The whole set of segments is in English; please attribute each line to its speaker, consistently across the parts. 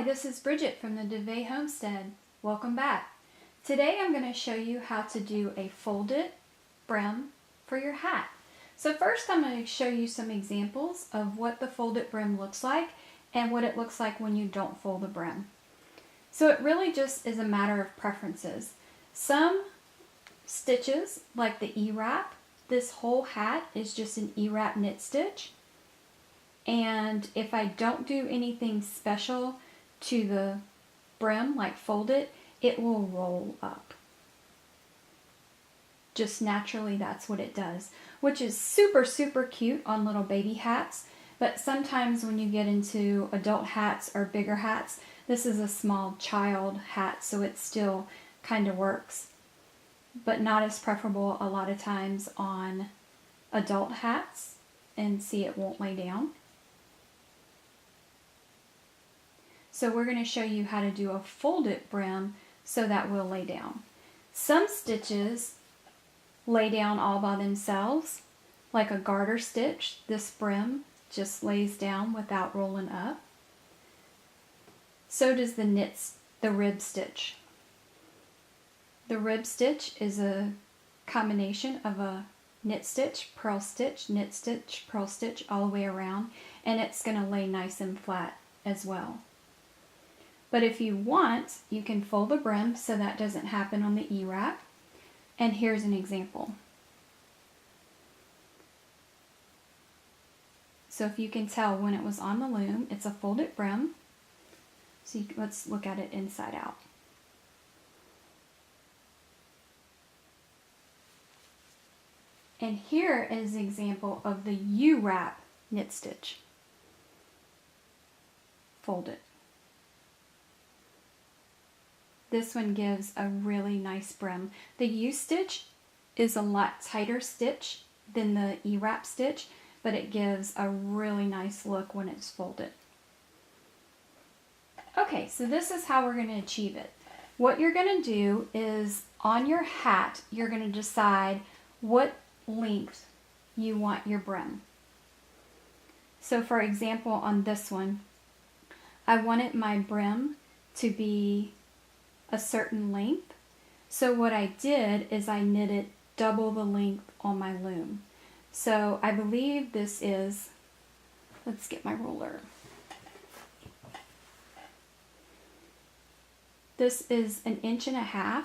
Speaker 1: this is Bridget from the DeVay Homestead. Welcome back. Today I'm going to show you how to do a folded brim for your hat. So first I'm going to show you some examples of what the folded brim looks like and what it looks like when you don't fold the brim. So it really just is a matter of preferences. Some stitches, like the E-wrap, this whole hat is just an E-wrap knit stitch. And if I don't do anything special to the brim, like fold it, it will roll up. Just naturally, that's what it does, which is super, super cute on little baby hats. But sometimes when you get into adult hats or bigger hats, this is a small child hat, so it still kind of works, but not as preferable a lot of times on adult hats. And see, it won't lay down. So we're going to show you how to do a folded brim so that will lay down. Some stitches lay down all by themselves, like a garter stitch. This brim just lays down without rolling up. So does the rib stitch. The rib stitch is a combination of a knit stitch, purl stitch, knit stitch, purl stitch all the way around, and it's going to lay nice and flat as well. But if you want, you can fold the brim so that doesn't happen on the E-wrap. And here's an example. So if you can tell when it was on the loom, it's a folded brim. So let's look at it inside out. And here is an example of the U-wrap knit stitch. Folded. This one gives a really nice brim. The U-stitch is a lot tighter stitch than the E-wrap stitch, but it gives a really nice look when it's folded. Okay, so this is how we're going to achieve it. What you're going to do is on your hat, you're going to decide what length you want your brim. So for example, on this one, I wanted my brim to be a certain length. So what I did is I knitted double the length on my loom. So I believe this is, let's get my ruler. This is 1.5 inches.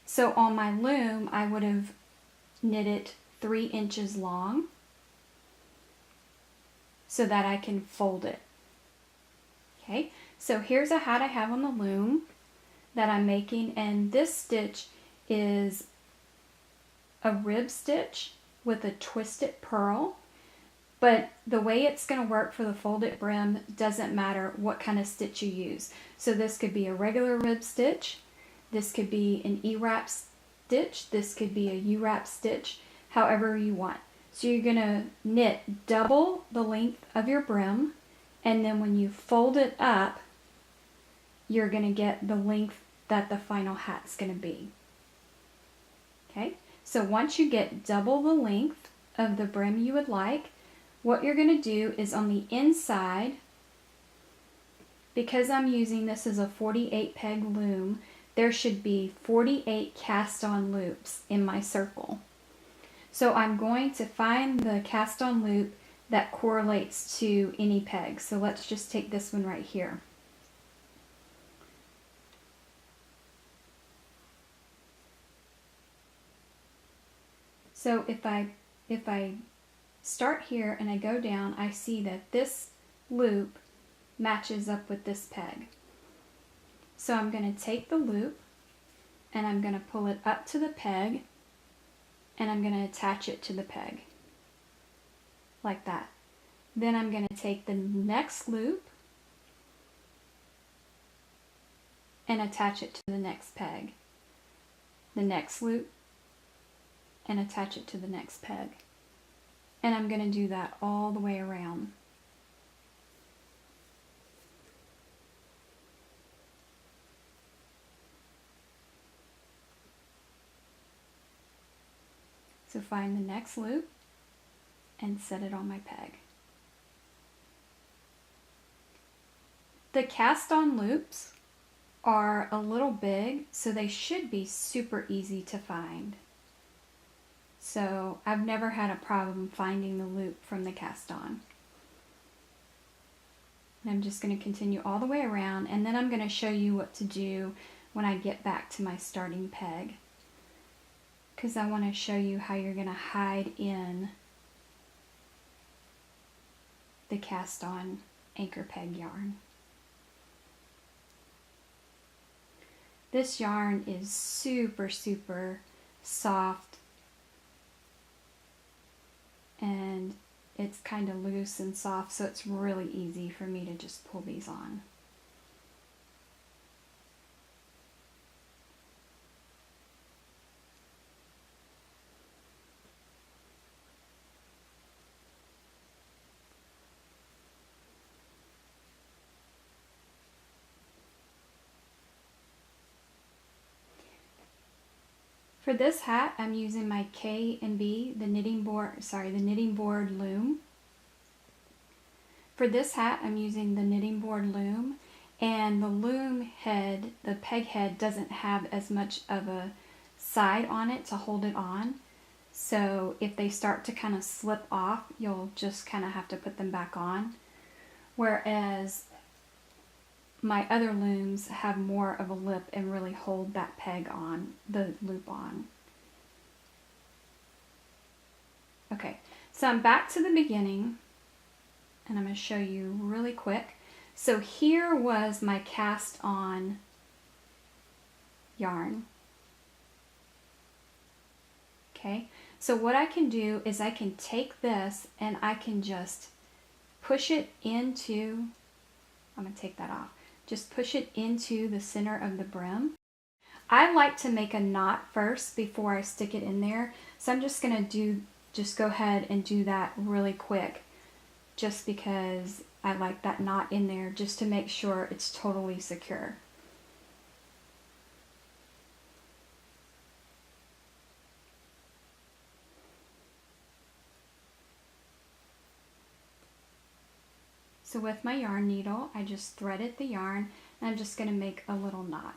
Speaker 1: So on my loom, I would have knitted 3 inches long so that I can fold it. Okay, so here's a hat I have on the loom that I'm making, and this stitch is a rib stitch with a twisted purl, but the way it's going to work for the folded brim doesn't matter what kind of stitch you use. So this could be a regular rib stitch, this could be an E-wrap stitch, this could be a U-wrap stitch, however you want. So you're going to knit double the length of your brim, and then when you fold it up, you're going to get the length that the final hat's going to be. Okay, so once you get double the length of the brim you would like, what you're going to do is on the inside, because I'm using this as a 48 peg loom, there should be 48 cast on loops in my circle. So I'm going to find the cast on loop that correlates to any peg. So let's just take this one right here. So if I start here and I go down, I see that this loop matches up with this peg. So I'm going to take the loop and I'm going to pull it up to the peg and I'm going to attach it to the peg like that. Then I'm going to take the next loop and attach it to the next peg. The next loop and attach it to the next peg. And I'm going to do that all the way around. So find the next loop and set it on my peg. The cast on loops are a little big, so they should be super easy to find. So I've never had a problem finding the loop from the cast on. And I'm just going to continue all the way around, and then I'm going to show you what to do when I get back to my starting peg, because I want to show you how you're going to hide in the cast on anchor peg yarn. This yarn is super soft, and it's kind of loose and soft, so it's really easy for me to just pull these on. For this hat, I'm using my K&B, the knitting board Loom. For this hat, I'm using the knitting board Loom, and the loom head, the peg head, doesn't have as much of a side on it to hold it on. So if they start to kind of slip off, you'll just kind of have to put them back on. Whereas my other looms have more of a lip and really hold that peg on, the loop on. Okay, so I'm back to the beginning, and I'm going to show you really quick. So here was my cast on yarn. Okay, so what I can do is I can take this and I can just push it into, I'm going to take that off. Just push it into the center of the brim. I like to make a knot first before I stick it in there. So I'm just going to go ahead and do that really quick, just because I like that knot in there, just to make sure it's totally secure. So with my yarn needle, I just threaded the yarn, and I'm just going to make a little knot.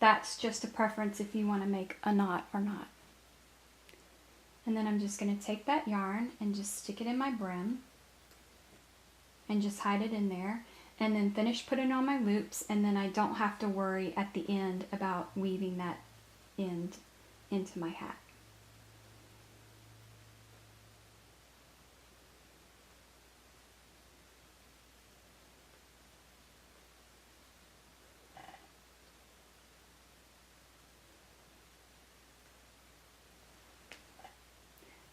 Speaker 1: That's just a preference if you want to make a knot or not. And then I'm just going to take that yarn and just stick it in my brim and just hide it in there, and then finish putting on my loops, and then I don't have to worry at the end about weaving that end into my hat.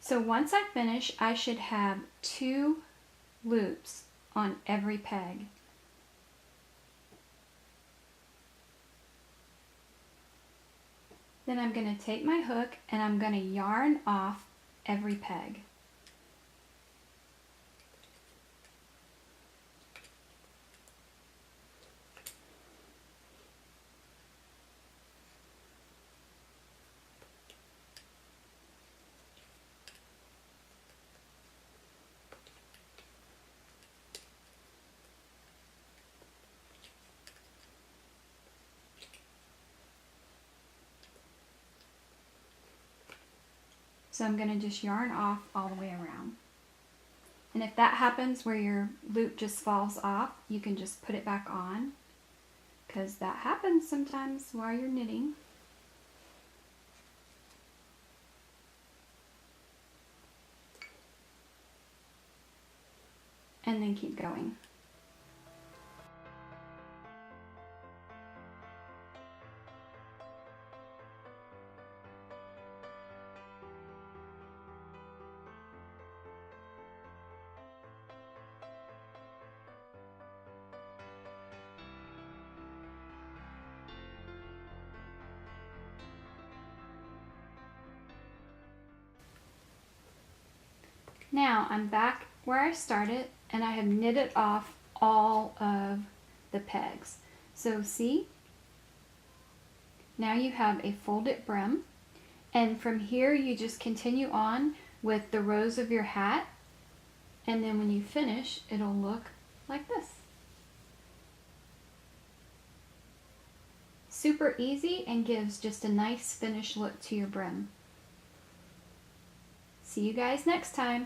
Speaker 1: So once I finish, I should have 2 loops on every peg. Then I'm going to take my hook and I'm going to yarn off every peg. So I'm going to just yarn off all the way around. And if that happens where your loop just falls off, you can just put it back on, because that happens sometimes while you're knitting. And then keep going. Now I'm back where I started, and I have knitted off all of the pegs. So see, now you have a folded brim, and from here you just continue on with the rows of your hat, and then when you finish, it'll look like this. super easy and gives just a nice finished look to your brim. See you guys next time.